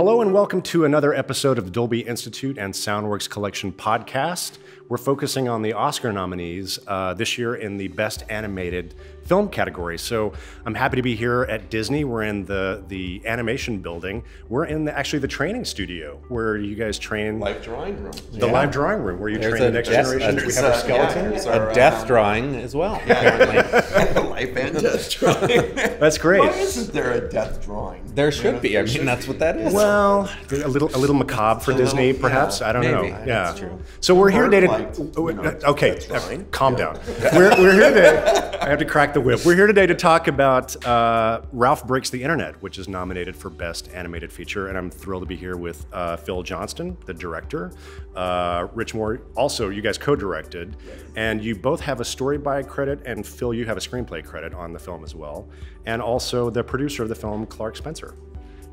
Hello and welcome to another episode of the Dolby Institute and Soundworks Collection podcast. We're focusing on the Oscar nominees this year in the Best Animated Film category. So I'm happy to be here at Disney. We're in the animation building. We're in actually the training studio where you guys train. Live drawing room. The live drawing room where you train the next generation. We have our skeletons. A death drawing as well. Life and death drawing. That's great. Why isn't there a death drawing? There should be. I mean, that's what that is. Well, a little macabre for Disney, perhaps. I don't know. maybe. Yeah, That's true. So we're here today to. Okay, calm down. We're here today. I have to crack the whip. We're here today to talk about Ralph Breaks the Internet, which is nominated for Best Animated Feature, and I'm thrilled to be here with Phil Johnston, the director, Rich Moore. Also, you guys co-directed, and you both have a story by credit, and Phil, you have a screenplay credit on the film as well, and also the producer of the film, Clark Spencer.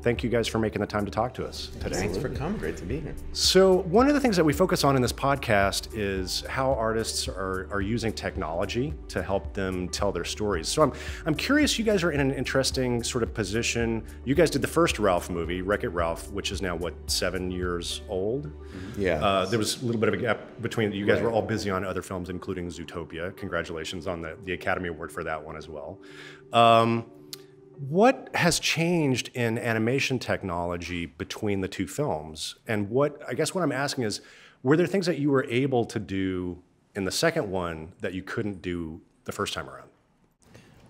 Thank you guys for making the time to talk to us today. Thanks for coming. Great to be here. So one of the things that we focus on in this podcast is how artists are using technology to help them tell their stories. So I'm curious, you guys are in an interesting sort of position. You guys did the first Ralph movie, Wreck-It Ralph, which is now, what, 7 years old? Yeah. There was a little bit of a gap between, you guys were all busy on other films, including Zootopia. Congratulations on the Academy Award for that one as well. What has changed in animation technology between the two films? And I guess what I'm asking is, were there things that you were able to do in the second one that you couldn't do the first time around?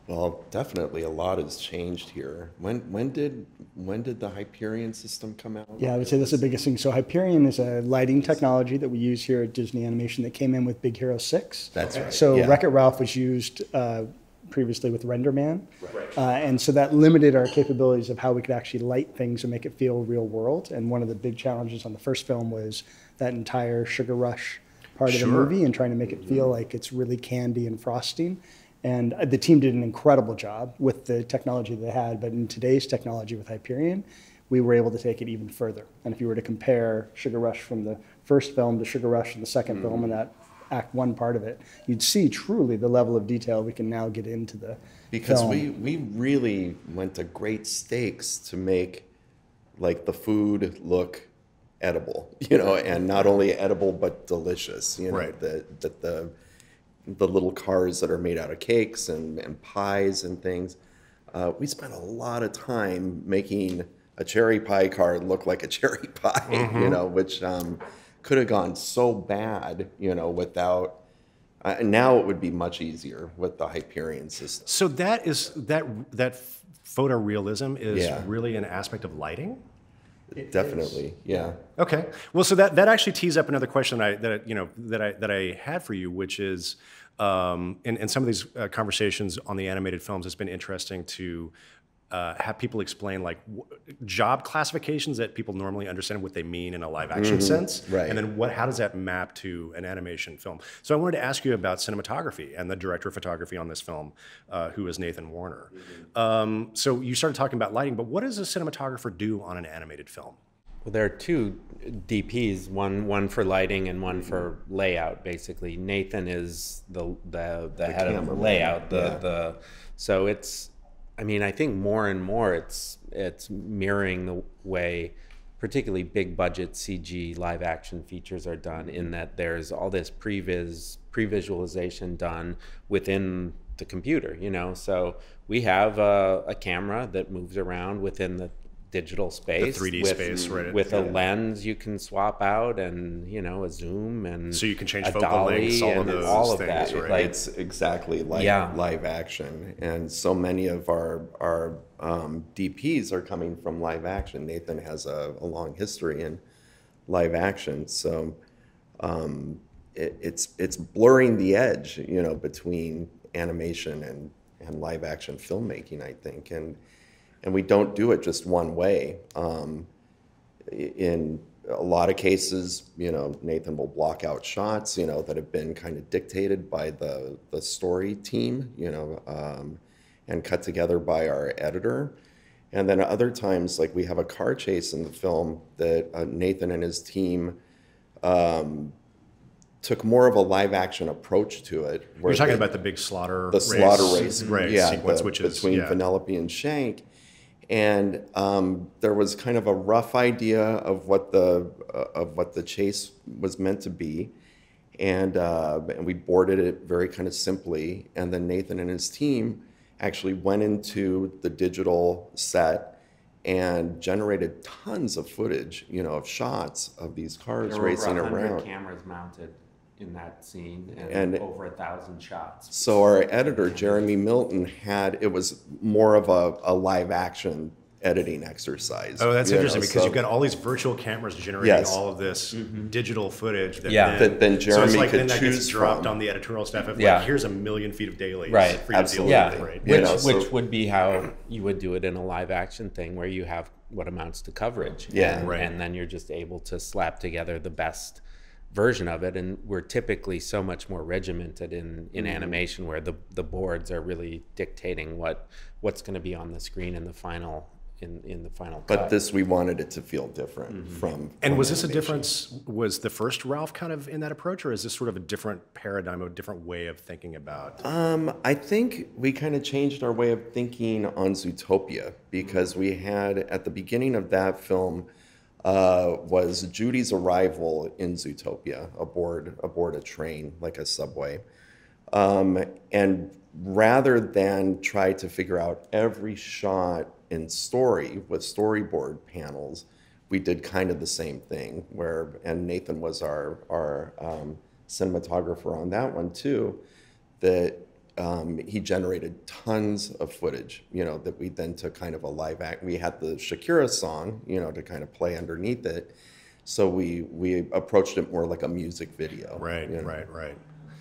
Well, definitely a lot has changed here. When did the Hyperion system come out? Yeah, I would say that's the biggest thing. So Hyperion is a lighting technology that we use here at Disney Animation that came in with Big Hero 6. That's right. So yeah. Wreck-It Ralph was used previously with RenderMan. And so that limited our capabilities of how we could actually light things and make it feel real world. And one of the big challenges on the first film was that entire Sugar Rush part of the movie and trying to make it feel like it's really candy and frosting. And the team did an incredible job with the technology they had, but in today's technology with Hyperion, we were able to take it even further. And if you were to compare Sugar Rush from the first film to Sugar Rush in the second film and that Act 1 part of it, you'd see truly the level of detail we can now get into the because film. we really went to great stakes to make like the food look edible, and not only edible but delicious. The little cars that are made out of cakes and pies and things. We spent a lot of time making a cherry pie car look like a cherry pie, which could have gone so bad, without. Now it would be much easier with the Hyperion system. So that photorealism is really an aspect of lighting? Definitely, yeah. Okay. Well, so that actually tees up another question that I had for you, which is in some of these conversations on the animated films, it's been interesting to have people explain like job classifications that people normally understand what they mean in a live action sense, right? And then how does that map to an animation film? So I wanted to ask you about cinematography and the director of photography on this film, who is Nathan Warner. So you started talking about lighting, but what does a cinematographer do on an animated film? Well, there are two DPs, one for lighting and one for layout. Basically, Nathan is the head of the layout. So it's. I mean, I think more and more it's mirroring the way particularly big budget CG live action features are done, in that there's all this pre-visualization done within the computer, So we have a camera that moves around within the digital space, the 3D space, right? With a lens you can swap out, and a zoom, and so you can change a focal dolly lengths, all of things, that. right? Like, it's exactly like live action, and so many of our DPs are coming from live action. Nathan has a long history in live action, so it's blurring the edge, between animation and live action filmmaking, I think, and we don't do it just one way. In a lot of cases, Nathan will block out shots, that have been kind of dictated by the story team, and cut together by our editor. And then other times, like we have a car chase in the film that Nathan and his team took more of a live action approach to it. We're talking about the big slaughter race sequence, which is between Vanellope and Shank. And there was kind of a rough idea of what the chase was meant to be, and we boarded it very kind of simply. And then Nathan and his team actually went into the digital set and generated tons of footage, of shots of these cars racing around. There were 100 cameras mounted in that scene and over 1,000 shots. So our editor, Jeremy Milton, it was more of a live action editing exercise. Oh, that's interesting, because you've got all these virtual cameras generating all of this digital footage that then Jeremy so it's could then that choose gets dropped from. on the editorial staff of here's 1 million feet of dailies for you Absolutely. to deal with. Right? Which would be how you would do it in a live action thing, where you have what amounts to coverage. And then you're just able to slap together the best version of it. And we're typically so much more regimented in animation, where the boards are really dictating what's going to be on the screen in the final cut. But this, we wanted it to feel different from was this animation. a difference? Was the first Ralph kind of in that approach, or is this sort of a different paradigm, a different way of thinking about? I think we kind of changed our way of thinking on Zootopia, because we had, at the beginning of that film, was Judy's arrival in Zootopia aboard a train, like a subway. And rather than try to figure out every shot in story with storyboard panels, we did kind of the same thing, and Nathan was our cinematographer on that one too, that he generated tons of footage, that we then took kind of a live act. We had the Shakira song, to kind of play underneath it. So we approached it more like a music video. Right.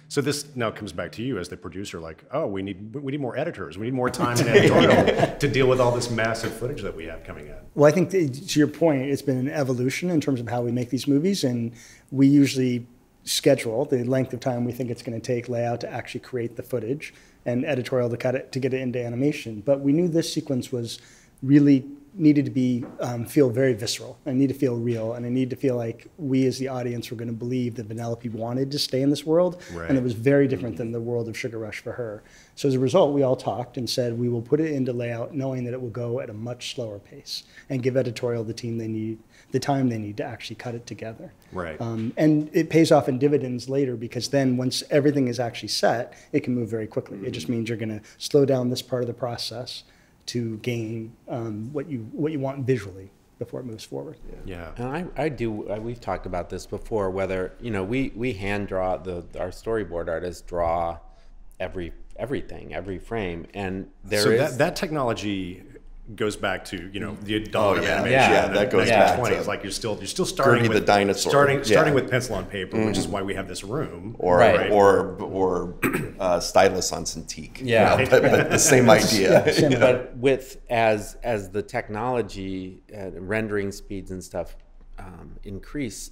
So this now comes back to you as the producer, like, oh, we need more editors. We need more time in editorial to deal with all this massive footage that we have coming in. Well, I think to your point, it's been an evolution in terms of how we make these movies, and we usually schedule the length of time we think it's going to take layout to actually create the footage, and editorial to cut it, to get it into animation. But we knew this sequence was really needed to be feel very visceral, and need to feel real, and I need to feel like we as the audience were going to believe that Vanellope wanted to stay in this world, and it was very different than the world of Sugar Rush for her. So as a result, we all talked and said we will put it into layout, knowing that it will go at a much slower pace, and give editorial the time they need to actually cut it together. Right. And it pays off in dividends later, because then once everything is actually set, it can move very quickly. It just means you're going to slow down this part of the process to gain what you want visually before it moves forward. Yeah. And we've talked about this before, whether, we hand draw, our storyboard artists draw everything, every frame. And that technology goes back to the dawn of animation. That goes back to it's like you're still starting with the dinosaur. starting with pencil on paper, which is why we have this room. Or stylus on Cintiq. But the same idea. But as the technology, rendering speeds and stuff increase,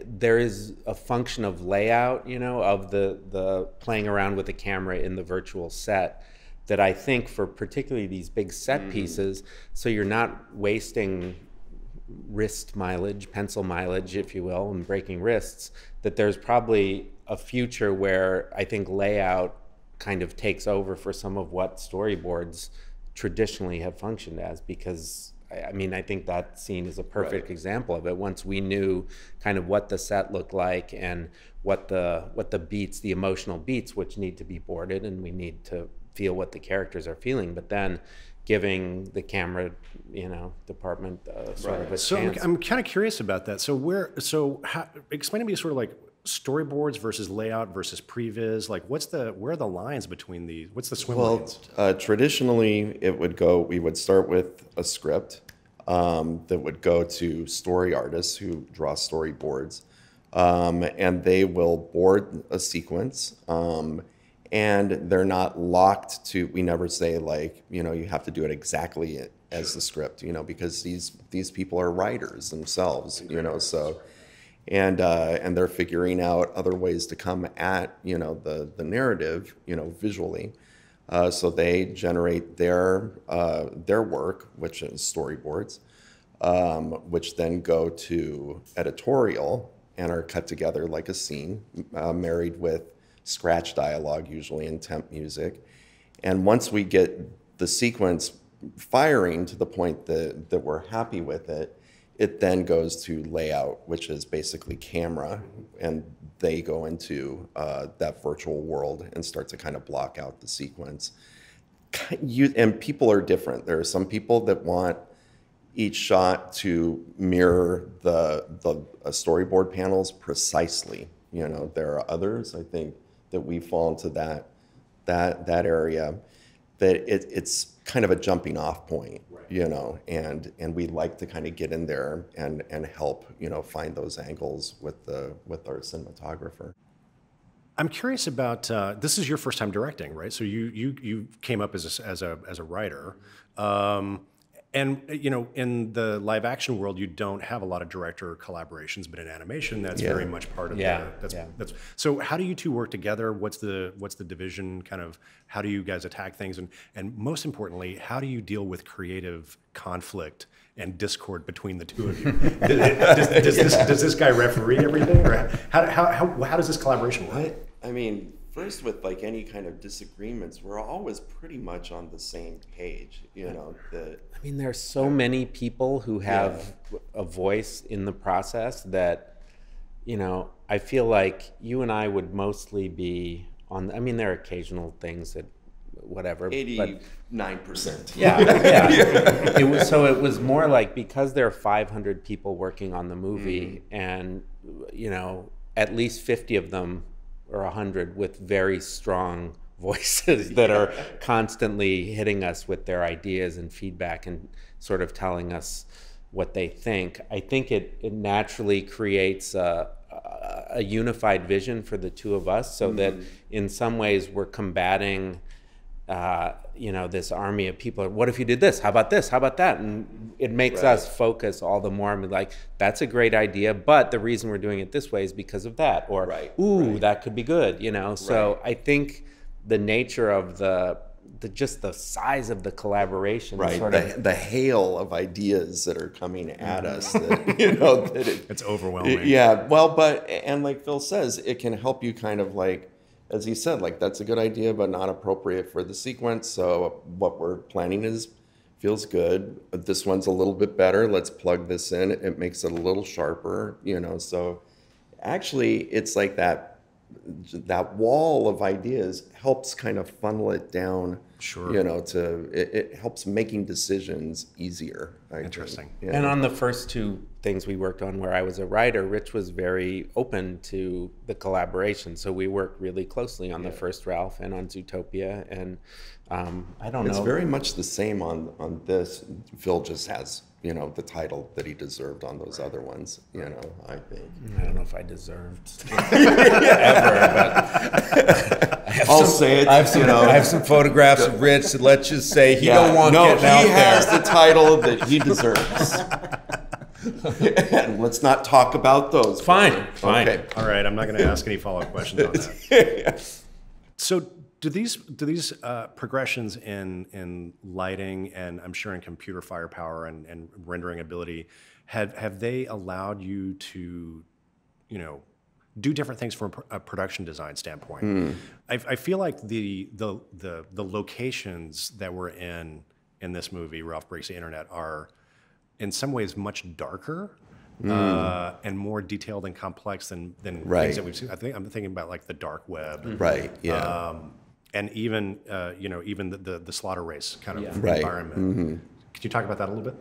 there is a function of layout, of the playing around with the camera in the virtual set, that I think for particularly these big set pieces, so you're not wasting wrist mileage, pencil mileage, if you will, and breaking wrists, that there's probably a future where I think layout kind of takes over for some of what storyboards traditionally have functioned as, because I think that scene is a perfect example of it. Once we knew kind of what the set looked like and what the beats, the emotional beats, which need to be boarded, and we need to feel what the characters are feeling, but then giving the camera, department sort of a chance. I'm kind of curious about that. Explain to me sort of like storyboards versus layout versus previs. Like, where are the lines between these? What's the swim lanes? Traditionally, we would start with a script that would go to story artists who draw storyboards, and they will board a sequence. And they're not locked to, we never say you have to do it exactly as the script, because these people are writers themselves, so, and they're figuring out other ways to come at, the narrative, visually. So they generate their work, which is storyboards, which then go to editorial and are cut together like a scene, married with scratch dialogue, usually in temp music. And once we get the sequence firing to the point that we're happy with it, it then goes to layout, which is basically camera, and they go into that virtual world and start to kind of block out the sequence. And people are different. There are some people that want each shot to mirror the storyboard panels precisely. You know, there are others, I think, that we fall into that area, that it's kind of a jumping off point, you know, and we like to kind of get in there and help, you know, find those angles with our cinematographer. I'm curious about this is your first time directing, right? So you came up as a writer, and you know, in the live action world, you don't have a lot of director collaborations, but in animation, that's very much part of that's. So how do you two work together? What's the division kind of? How do you guys attack things? And most importantly, how do you deal with creative conflict and discord between the two of you? Does this guy referee everything, or how does this collaboration work? I mean, first, with like any kind of disagreements, we're always pretty much on the same page, you know. I mean, there are so many people who have a voice in the process that, you know, I feel like you and I would mostly be on. I mean, there are occasional things that, whatever. 89%. Yeah, yeah. It was more like, because there are 500 people working on the movie, and you know, at least 50 of them or 100 with very strong voices that are constantly hitting us with their ideas and feedback and sort of telling us what they think. I think it naturally creates a unified vision for the two of us, so that in some ways we're combating you know, this army of people. What if you did this? How about this? How about that? And it makes us focus all the more. I mean, like, that's a great idea, but the reason we're doing it this way is because of that. Or, that could be good, you know? So I think the nature of just the size of the collaboration. Sort of the hail of ideas that are coming at us, that, you know, that it's overwhelming. Yeah, well, and like Phil says, it can help you kind of like, as he said, like, that's a good idea, but not appropriate for the sequence. So what we're planning feels good. This one's a little bit better. Let's plug this in. It makes it a little sharper, you know. So actually, it's like that wall of ideas helps kind of funnel it down. Sure. You know, it helps making decisions easier. Interesting. Yeah. And on the first two things we worked on where I was a writer, Rich was very open to the collaboration. So we worked really closely on the first Ralph and on Zootopia. And I don't know. It's very much the same on this. Phil just has, you know, the title that he deserved on those other ones, you know, I think. I don't know if I deserved ever, but I'll say it. I have some photographs of Rich that, let's just say, he don't want getting out there. He has the title that he deserves. And let's not talk about those. Fine. Okay. All right, I'm not going to ask any follow-up questions on that. So do these progressions in lighting, and I'm sure in computer firepower and rendering ability, have they allowed you to, you know, do different things from a production design standpoint? I feel like the locations that were in this movie, Ralph Breaks the Internet, are in some ways much darker and more detailed and complex than things that we've seen. I'm thinking about like the dark web, Right? Yeah. and even you know, even the slaughter race kind of environment. Could you talk about that a little bit?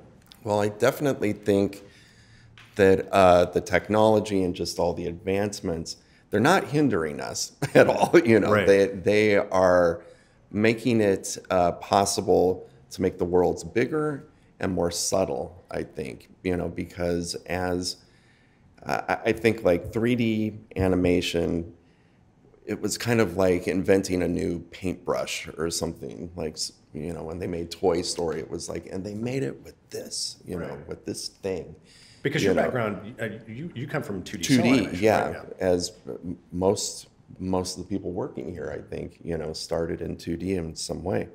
Well, I definitely think that the technology and just all the advancements, they're not hindering us at all. You know, they are making it possible to make the worlds bigger and more subtle, I think, you know, because as I think like 3D animation, it was kind of like inventing a new paintbrush or something. Like, you know, when they made Toy Story, it was like, and they made it with this, you know, with this thing. Because your background, you come from 2D. 2D, yeah. As most of the people working here, I think, you know, started in 2D in some way.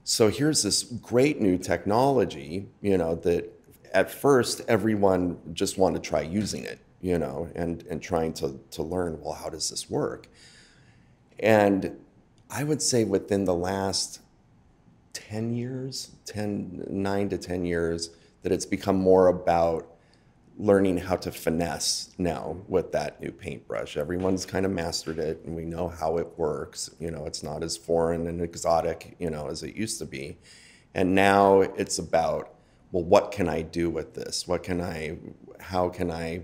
So here's this great new technology, you know, that at first everyone just wanted to try using it, you know, and trying to learn, well, how does this work? And I would say within the last 9 to 10 years, that it's become more about learning how to finesse now with that new paintbrush. Everyone's kind of mastered it, and we know how it works. You know, it's not as foreign and exotic, you know, as it used to be. And now it's about, well, what can I do with this? How can I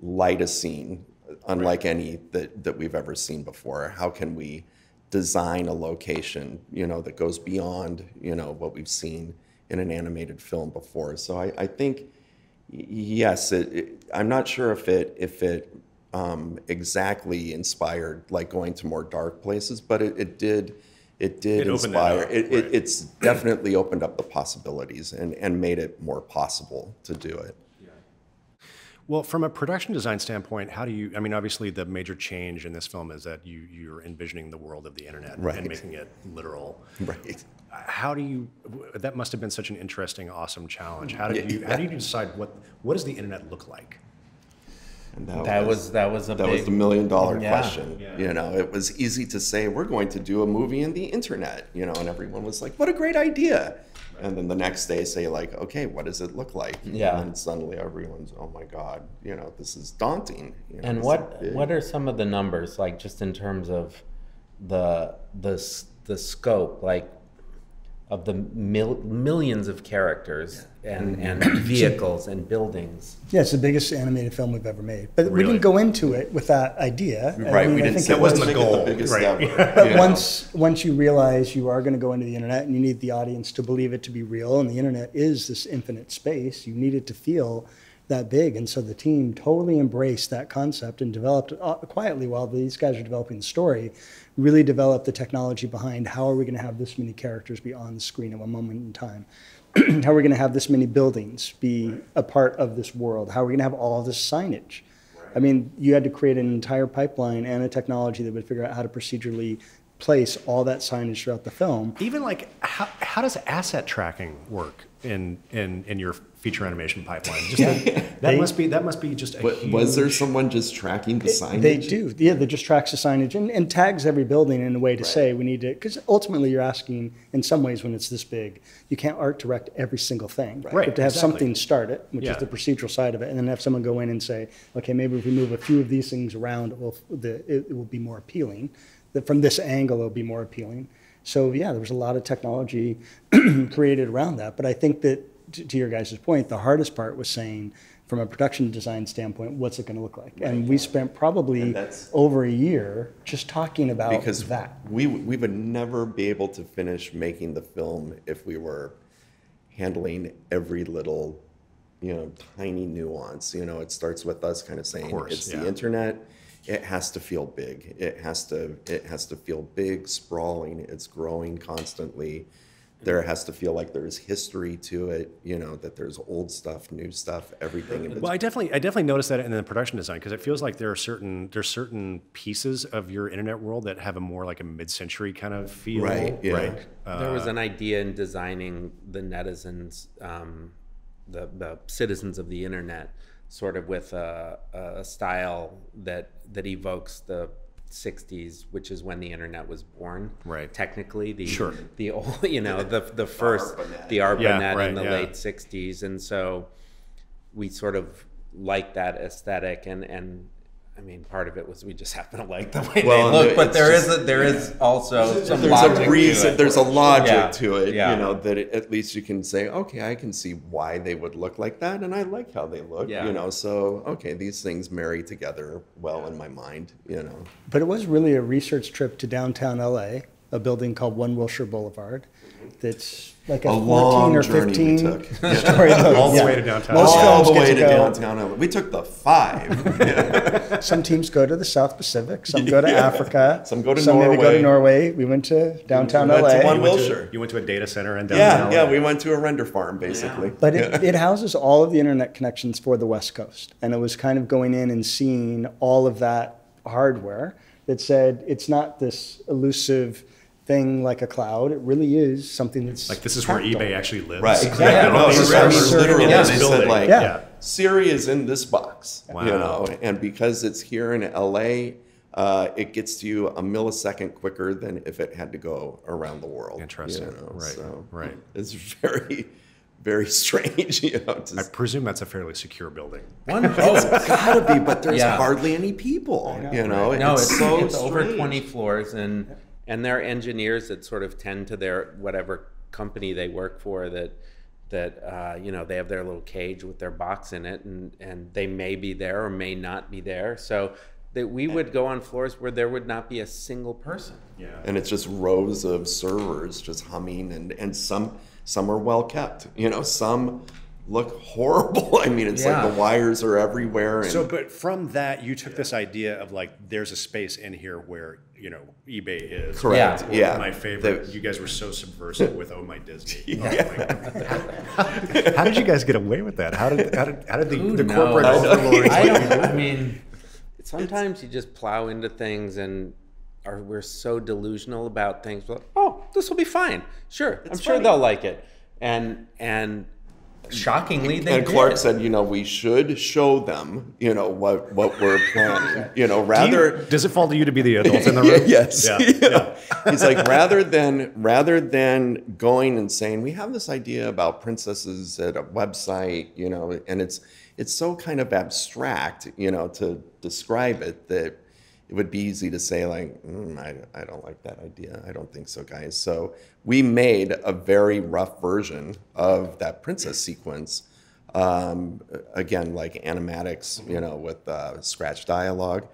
light a scene unlike any that we've ever seen before? How can we design a location, you know, that goes beyond, you know, what we've seen in an animated film before? So I think, yes, I'm not sure if it exactly inspired like going to more dark places, but it did inspire. It's definitely opened up the possibilities and made it more possible to do it. Well, from a production design standpoint, how do you, I mean, obviously the major change in this film is that you're envisioning the world of the internet and making it literal. Right. How do you, that must have been such an interesting, awesome challenge. How do you decide what does the internet look like? And that was the $1 million question. Yeah. You know, it was easy to say, we're going to do a movie in the internet, you know, and everyone was like, what a great idea. And then the next day say like, okay, what does it look like? Yeah. And suddenly everyone's, oh my God, you know, this is daunting. You know, and what are some of the numbers, like just in terms of the scope, like of the millions of characters and vehicles and buildings? Yeah, it's the biggest animated film we've ever made. But we didn't go into it with that idea. Right, I mean, we didn't say that wasn't the goal. The biggest ever. But once you realize you are going to go into the internet and you need the audience to believe it to be real, and the internet is this infinite space, you need it to feel that big. And so the team totally embraced that concept and developed it quietly while these guys are developing the story, really developed the technology behind how are we going to have this many characters be on the screen at one moment in time. How are we going to have this many buildings be a part of this world? How are we going to have all this signage? I mean, you had to create an entire pipeline and a technology that would figure out how to procedurally place all that signage throughout the film. Even like, how does asset tracking work in your feature animation pipeline? Just that must be just a huge... Was there someone just tracking the signage? They do. Yeah, that just tracks the signage and tags every building in a way to say we need to, because ultimately you're asking, in some ways when it's this big, you can't art direct every single thing. Right. You have to have something start it, which is the procedural side of it, and then have someone go in and say, okay, maybe if we move a few of these things around, it will be more appealing. That from this angle, it'll be more appealing. So yeah, there was a lot of technology created around that. But I think that, to your guys' point, the hardest part was saying, from a production design standpoint, what's it going to look like? Right. And we spent probably over a year just talking about that. We would never be able to finish making the film if we were handling every little, you know, tiny nuance. You know, it starts with us kind of saying, it's the internet. It has to feel big. It has to feel big, sprawling. It's growing constantly. There has to feel like there's history to it, you know, that there's old stuff, new stuff, everything in between. Well, I definitely noticed that in the production design, because it feels like there's certain pieces of your internet world that have a more like a mid-century kind of feel. Right. Yeah. Right. There was an idea in designing the netizens, the citizens of the internet, sort of with a style that evokes the 60s, which is when the internet was born. Right. Technically, the old, you know, the first, the ARPANET in the late 60s. And so we sort of like that aesthetic, and I mean, part of it was we just happen to like the way they look, but there is also some logic to it. There's a logic to it, you know, that at least you can say, okay, I can see why they would look like that, and I like how they look, you know, so, okay, these things marry together well in my mind, you know. But it was really a research trip to downtown LA, a building called One Wilshire Boulevard. That's like a 14 or 15 story all the way to downtown. All the way to downtown. We took the 5. Some teams go to the South Pacific. Some go to Africa. Some go to Some Norway. maybe go to Norway. We went to downtown LA. One Wilshire. You went to a data center in downtown LA. Yeah, we went to a render farm basically. But it houses all of the internet connections for the West Coast, and it was kind of going in and seeing all of that hardware that said it's not this elusive thing like a cloud. It really is something that's like, this is where eBay actually lives. Right. Exactly. Literally, they said like, yeah. Siri is in this box, Wow. you know, and because it's here in LA, it gets to you a millisecond quicker than if it had to go around the world. Interesting. Right. So Right. It's very, very strange. I presume that's a fairly secure building. It's gotta be, but there's hardly any people. No, it's so it's over strange. 20 floors, and there are engineers that sort of tend to their whatever company they work for that they have their little cage with their box in it, and they may be there or may not be there. So that we would go on floors where there would not be a single person. Yeah. And it's just rows of servers just humming, and some are well kept. Some look horrible. I mean, it's like the wires are everywhere. And but from that, you took this idea of like, there's a space in here where, eBay is. Correct. Yeah. My favorite. You guys were so subversive with Oh My Disney. How did you guys get away with that? How did the corporate overlords? I mean, sometimes you just plow into things and we're so delusional about things. We're like, oh, this will be fine. Sure, I'm sure they'll like it. And shockingly, they did. Clark said, we should show them, what we're planning. Rather. Does it fall to you to be the adult in the room? Yes. Yeah. He's like, rather than going and saying, we have this idea about princesses at a website, and it's so kind of abstract, to describe it, that it would be easy to say like, I don't like that idea. I don't think so, guys. So we made a very rough version of that princess sequence. Again, like animatics, with scratch dialogue,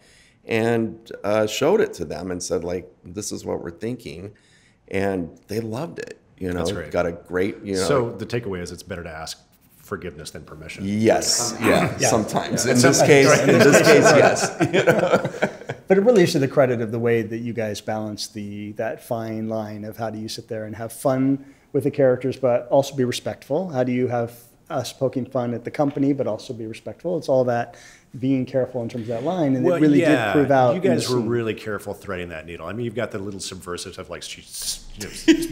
and showed it to them and said like, this is what we're thinking. And they loved it, That's great. Got a great, So the takeaway is it's better to ask forgiveness than permission. Yes. Yeah. Sometimes. In this case, yes. But it really is to the credit of the way that you guys balance that fine line of how do you sit there and have fun with the characters, but also be respectful. How do you have us poking fun at the company, but also be respectful? It's all that being careful in terms of that line, and it really did prove out. You guys were really careful threading that needle. I mean, you've got the little subversive stuff, like she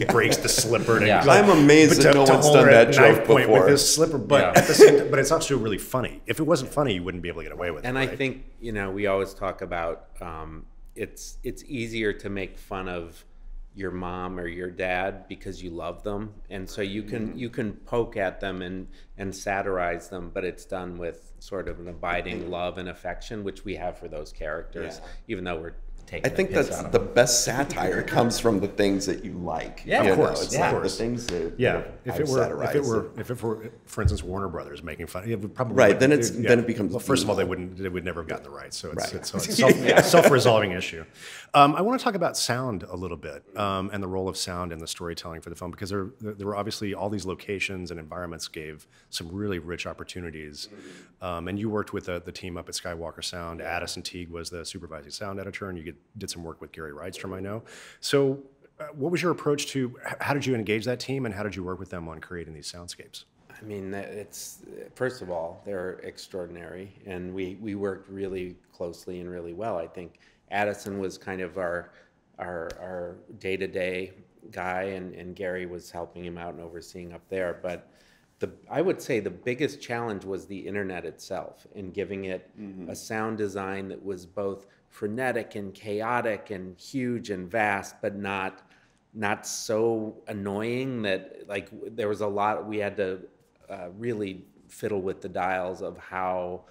breaks the slipper. And I'm amazed that no one's done that joke before. With this slipper, but at the same time, but it's also really funny. If it wasn't funny, you wouldn't be able to get away with it. And I think we always talk about it's easier to make fun of your mom or your dad because you love them, and so you can poke at them and satirize them, but it's done with sort of an abiding love and affection, which we have for those characters, even though we're taking. I think that's the best satire comes from the things that you like. Yeah, of course. It's like the things that if it were, for instance, Warner Brothers making fun, it would probably right. Then it becomes. Well, first of all, they would never have gotten the rights, so it's a self-resolving issue. I want to talk about sound a little bit and the role of sound in the storytelling for the film, because there were obviously all these locations and environments gave some really rich opportunities. And you worked with the team up at Skywalker Sound. Addison Teague was the supervising sound editor, and you did some work with Gary Rydstrom, I know. So what was your approach to, how did you engage that team, and how did you work with them on creating these soundscapes? I mean, first of all, they're extraordinary, and we worked really closely and really well. I think Addison was kind of our day-to-day guy, and Gary was helping him out and overseeing up there. But I would say the biggest challenge was the internet itself, and giving it a sound design that was both frenetic and chaotic and huge and vast, but not so annoying that like there was a lot. We had to really fiddle with the dials of how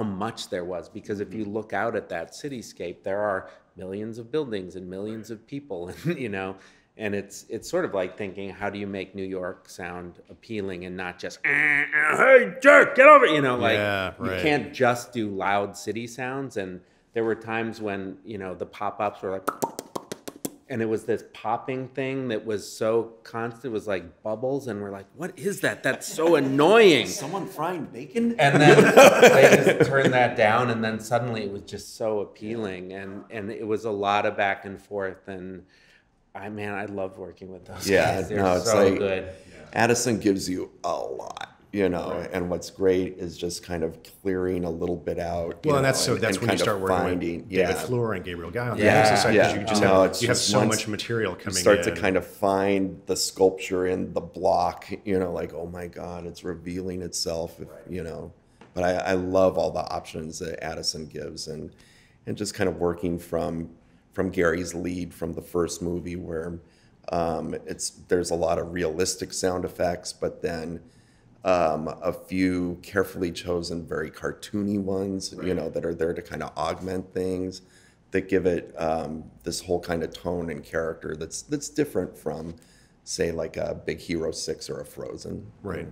much there was, because if you look out at that cityscape, there are millions of buildings and millions of people, and and it's sort of like thinking, how do you make New York sound appealing and not just hey jerk, get over, you can't just do loud city sounds. And there were times when the pop-ups were like, and it was this popping thing that was so constant. It was like bubbles, and we're like, what is that? That's so annoying. Someone frying bacon? And then they just turned that down, and then suddenly it was just so appealing, and it was a lot of back and forth, and I love working with those guys. They're so good. Addison gives you a lot. And what's great is just kind of clearing a little bit out. Well, and that's when you start working with David Fleur and Gabriel Guy on the side, because you have so much material coming in. You start to kind of find the sculpture in the block, like, oh my God, it's revealing itself, But I love all the options that Addison gives, and and just kind of working from Gary's lead from the first movie, where there's a lot of realistic sound effects, but then a few carefully chosen, very cartoony ones, you know, that are there to kind of augment things, that give it this whole kind of tone and character that's different from, say, like a Big Hero 6 or a Frozen. Right.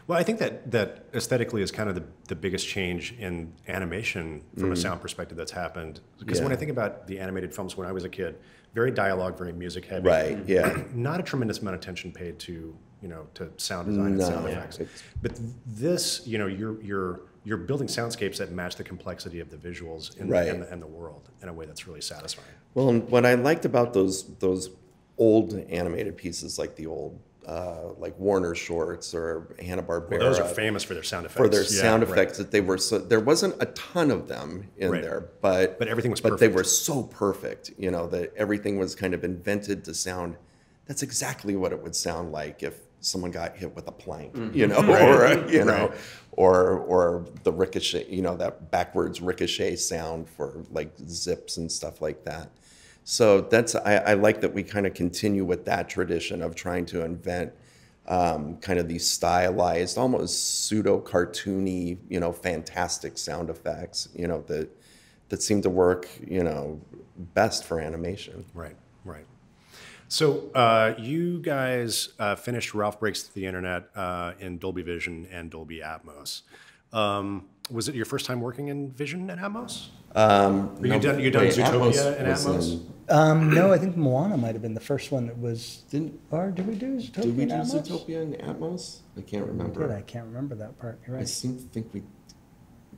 Well, I think that aesthetically is kind of the biggest change in animation from a sound perspective that's happened. Because when I think about the animated films when I was a kid, very dialogue, very music heavy. Right, yeah. Not a tremendous amount of attention paid to, you know, to sound design and sound effects. But this, you know, you're building soundscapes that match the complexity of the visuals and the world in a way that's really satisfying. Well, and what I liked about those old animated pieces, like the old like Warner shorts or Hanna-Barbera. Well, those are famous for their sound effects. For their sound effects, that they were there wasn't a ton of them in there, but everything was perfect. But they were so perfect, you know, that everything was kind of invented to sound. That's exactly what it would sound like if someone got hit with a plank, you know, or you know, or the ricochet, you know, that backwards ricochet sound for like zips and stuff like that. So that's, I like that we kind of continue with that tradition of trying to invent kind of these stylized, almost pseudo-cartoony, you know, fantastic sound effects, you know, that seem to work, you know, best for animation. Right, right. So you guys finished Ralph Breaks the Internet in Dolby Vision and Dolby Atmos. Was it your first time working in Vision and Atmos? You done Zootopia and Atmos? No, I think Moana might have been the first one that was. Or did we do Zootopia? Did we do Atmos? Zootopia and Atmos? I can't remember. I can't remember that part. You're right. I seem to think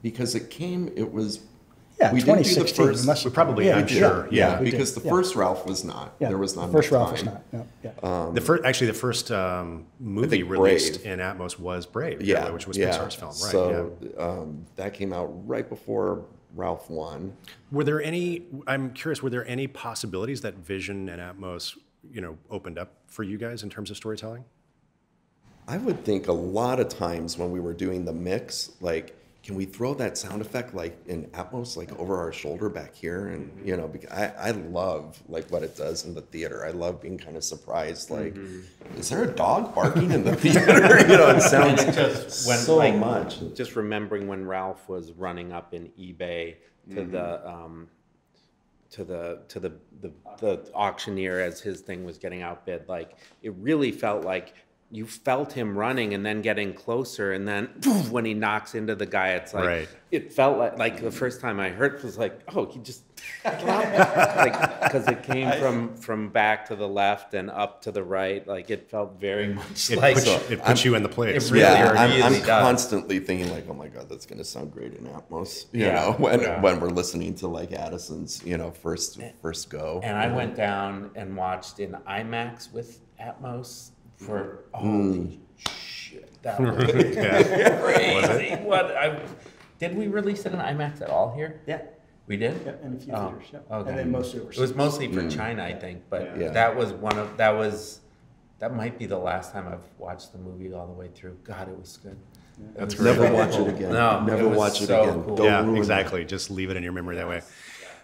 because it was. Yeah, we 2016. didn't do the first. We probably, I'm sure. Yeah, because the first Ralph was not. Yeah, there was not. First enough Ralph was time. not. No, yeah. The first movie released in Atmos was Brave, which was Pixar's film, right? So that came out right before Ralph 1. Were there any? I'm curious. Were there any possibilities that Vision and Atmos, you know, opened up for you guys in terms of storytelling? I would think a lot of times when we were doing the mix, like, can we throw that sound effect like in Atmos, like over our shoulder back here? And, you know, because I love like what it does in the theater. I love being kind of surprised, like, is there a dog barking in the theater? You know, it sounds so much. Just remembering when Ralph was running up in eBay to the auctioneer as his thing was getting outbid, like it really felt like you felt him running and then getting closer, and then when he knocks into the guy, it's like it felt like the first time I heard it was like, oh, he just like, because it came from back to the left and up to the right, like it felt very much like it puts you in the place. It really, I'm constantly thinking like, oh my god, that's going to sound great in Atmos. You know, when we're listening to like Addison's, you know, first go. And I went down and watched in IMAX with Atmos. For holy shit, that was crazy! Did we release it in IMAX at all here? Yeah, we did. Yeah, in a few theaters. Yeah. Okay. And then mostly it was mostly for China, I think. But that might be the last time I've watched the movie all the way through. God, it was good. That's never watch it again. No, never watch it again. Cool. Don't exactly. Just leave it in your memory that way.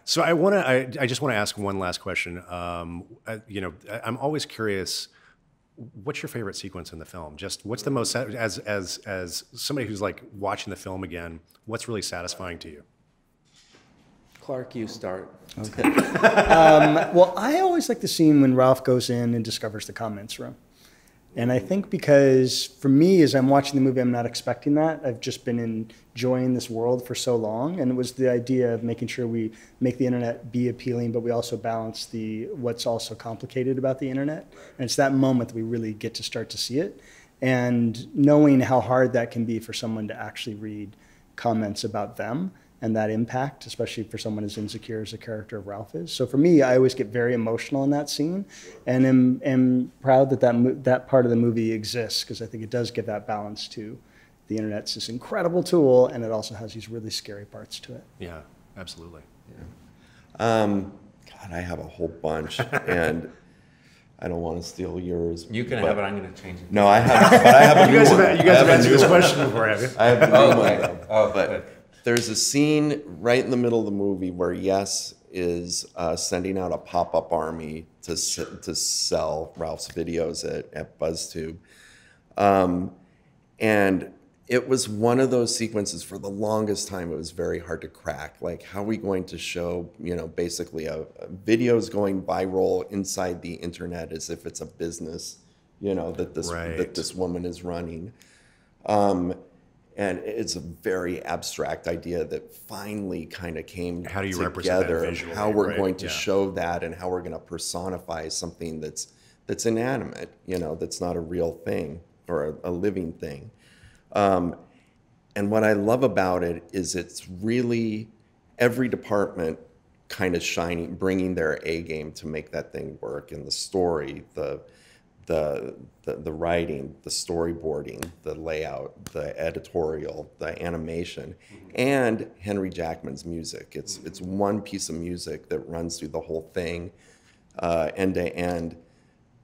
So I just want to ask one last question. You know, I'm always curious. What's your favorite sequence in the film? Just what's the most, as somebody who's like watching the film again, what's really satisfying to you? Clark, you start. Okay. Well, I always like the scene when Ralph goes in and discovers the comments room. And I think because for me, as I'm watching the movie, I'm not expecting that. I've just been enjoying this world for so long. And it was the idea of making sure we make the internet be appealing, but we also balance what's also complicated about the internet. And it's that moment that we really get to start to see it. And knowing how hard that can be for someone to actually read comments about them and that impact, especially for someone as insecure as the character of Ralph is. So for me, I always get very emotional in that scene, and am proud that part of the movie exists, because I think it does give that balance to the internet's this incredible tool, and it also has these really scary parts to it. Yeah, absolutely. Yeah. God, I have a whole bunch, and I don't want to steal yours. You can have it. I'm going to change it. No, I have. But I have a new one. You guys have answered this question before, have you? I have a new one. Oh, but There's a scene right in the middle of the movie where Yes is sending out a pop-up army to sell Ralph's videos at BuzzTube. And it was one of those sequences for the longest time. It was very hard to crack. Like, how are we going to show, basically a videos going viral inside the internet as if it's a business, that this woman is running. And it's a very abstract idea that finally kind of came how do you together represent that visually, how we're going to show that and how we're going to personify something that's inanimate, that's not a real thing or a living thing. And what I love about it is it's really every department kind of bringing their A game to make that thing work. And the story, the writing, the storyboarding, the layout, the editorial, the animation, and Henry Jackman's music. It's one piece of music that runs through the whole thing, end to end,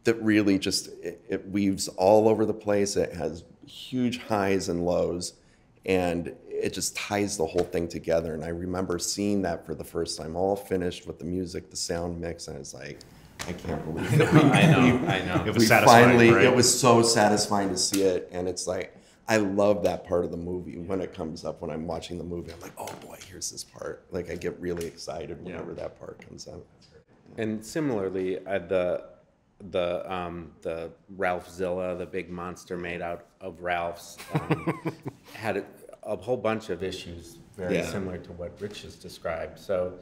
that really just, it weaves all over the place. It has huge highs and lows, and it just ties the whole thing together. And I remember seeing that for the first time, all finished with the music, the sound mix, and I was like, I can't believe it. I know. It was satisfying, right? It was so satisfying to see it, and it's like, I love that part of the movie when it comes up. When I'm watching the movie, I'm like, oh boy, here's this part. Like, I get really excited whenever that part comes up. And similarly, the Ralphzilla, the big monster made out of Ralphs, had a whole bunch of issues very similar to what Rich has described. So,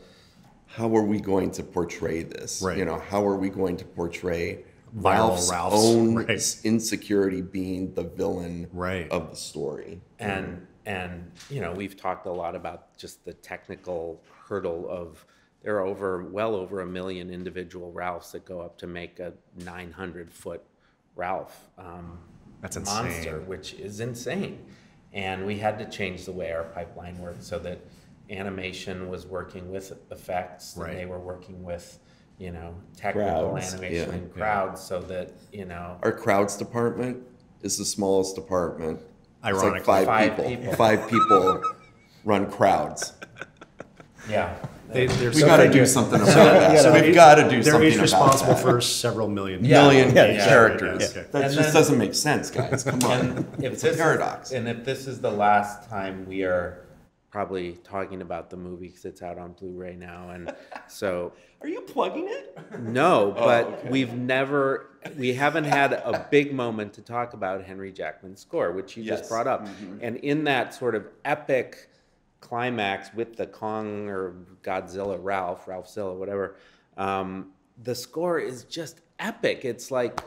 how are we going to portray this? Right. How are we going to portray Ralph's own insecurity being the villain of the story? And we've talked a lot about just the technical hurdle of, there are well over 1 million individual Ralphs that go up to make a 900-foot Ralph That's monster, insane. which is insane. And we had to change the way our pipeline worked so that animation was working with effects, and they were working with, technical crowds, animation and crowds, so that, Our crowds department is the smallest department. Ironically. It's like five people. 5 people run crowds. Yeah. We got to do something about that. So we've got to do something about that. They're each responsible for several million. Million characters. Yeah. That just doesn't make sense, guys. Come on. It's a paradox. And if this is the last time we are probably talking about the movie, because it's out on Blu-ray now, and so... Are you plugging it? No, but we haven't had a big moment to talk about Henry Jackman's score, which you just brought up. Mm-hmm. And in that sort of epic climax with the Kong or Godzilla Ralphzilla, whatever, the score is just epic. It's like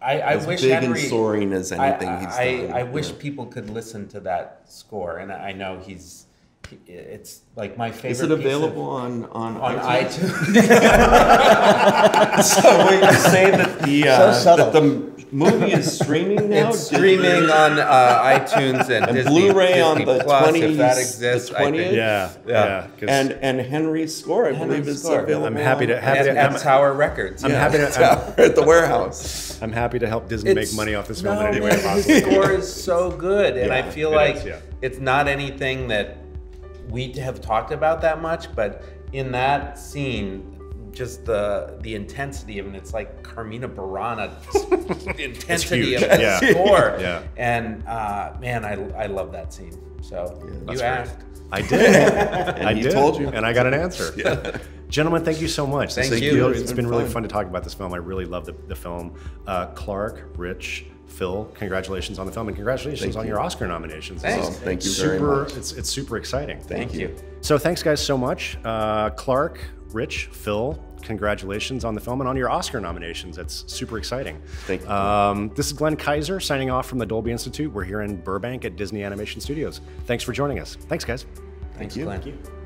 I wish big Henry, and soaring as anything he's done. I wish people could listen to that score, and I know it's like my favorite. Is it available on iTunes? So wait, you say that the movie is streaming now? It's streaming on iTunes and Disney, Blu-ray on the Plus, 20s, if that exists. the 20th? Yeah. And Henry's score, I believe, is available. I'm happy to at Tower Records. I'm happy to at the warehouse. I'm happy to help Disney make money off this film in any way His possible. score is so good, and I feel like is. it's not anything that we have talked about that much, but in that scene, just the intensity of it, it's like Carmina Burana intensity of the score. Yeah. And man, I love that scene. So you asked. I did. I he did. told you. And I got an answer. Gentlemen, thank you so much. Thank you. It's been really fun to talk about this film. I really love the film. Clark, Rich, Phil, congratulations on the film, and congratulations on your Oscar nominations. Thanks. Oh, thank you very much. It's super exciting. Thank you. So thanks, guys, so much. Clark, Rich, Phil, congratulations on the film and on your Oscar nominations. That's super exciting. Thank you. This is Glenn Kaiser signing off from the Dolby Institute. We're here in Burbank at Disney Animation Studios. Thanks for joining us. Thanks, guys. Thanks, you. Glenn. Thank you.